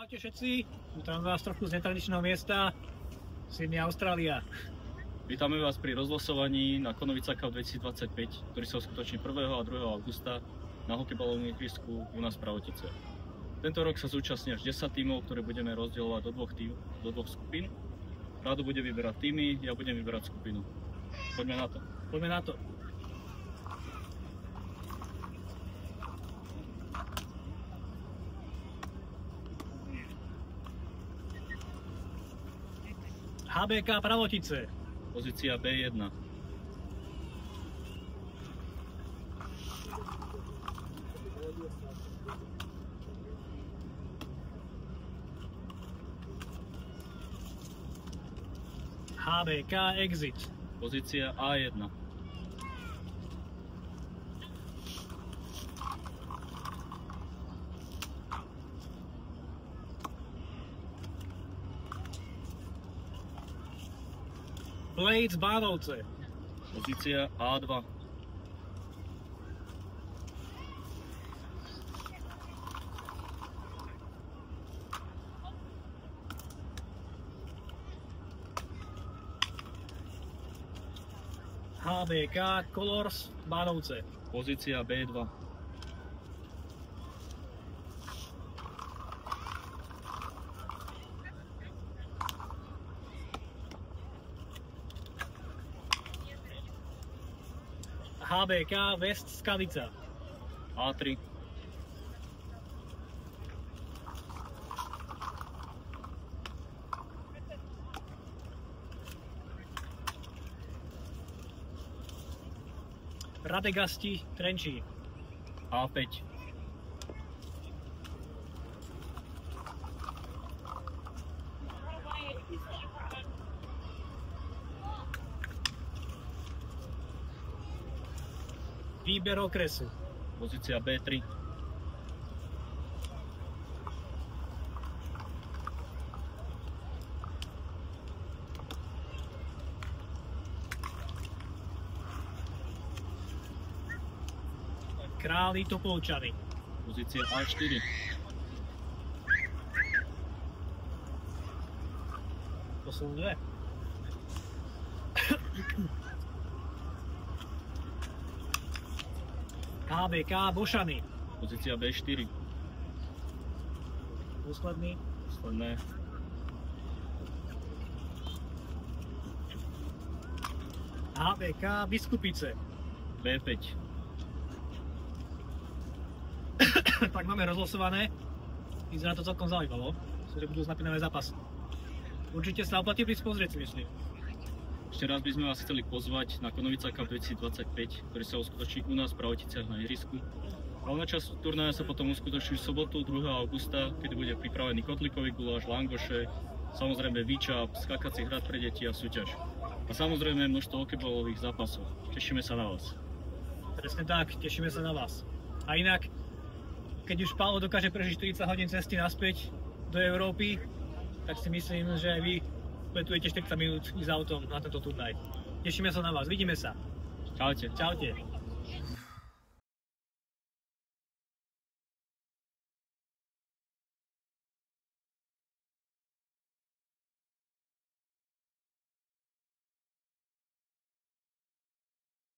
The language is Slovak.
Čaute všetci, vítam vás trošku z netradičného miesta, Sydney, Austrália. Vítame vás pri rozlosovaní na Konovica Cup 2025, ktorý sa uskutoční 1. a 2. augusta na hokejbalovom ihrisku u nás v Pravotice. Tento rok sa zúčastní až 10 tímov, ktoré budeme rozdielovať do dvoch skupín. Rado bude vyberať tímy, ja budem vyberať skupinu. Poďme na to. Poďme na to. HBK Pravotice. Pozícia B1. HBK Exit. Pozícia A1. Blades Bánovce. Pozícia A2. HBK Colors Bánovce. Pozícia B2. HBK West Skalica. A3. Radegasti Trenčín. A5. Výber okresu. Pozícia B3. Králi Topolčany. Pozícia A4. To sú dve. HBK Bošany. Pozícia B4. Posledný. Posledné. HBK Biskupice. B5. Tak máme rozlosované. Vyzerá to celkom zaujímavo. Že budú napínavé zápasy. Určite sa oplatí prísť pozrieť, si myslím. Ešte raz by sme vás chceli pozvať na Konovica Cup 2025, ktorý sa uskutoční u nás v Pravoticiach na ihrisku. Hlavná časť turnaja sa potom uskutoční v sobotu 2. augusta, kedy bude pripravený kotlikový guláš, langoše, samozrejme výčap, skakací hrad pre deti a súťaž. A samozrejme množstvo hokejbalových zápasov. Tešíme sa na vás. Presne tak, tešíme sa na vás. A inak, keď už Paolo dokáže prežiť 40 hodín cesty naspäť do Európy, tak si myslím, že aj vy letujete 40 minút s autom na tento turnaj. Tešíme sa na vás, vidíme sa. Čaute. Čaute.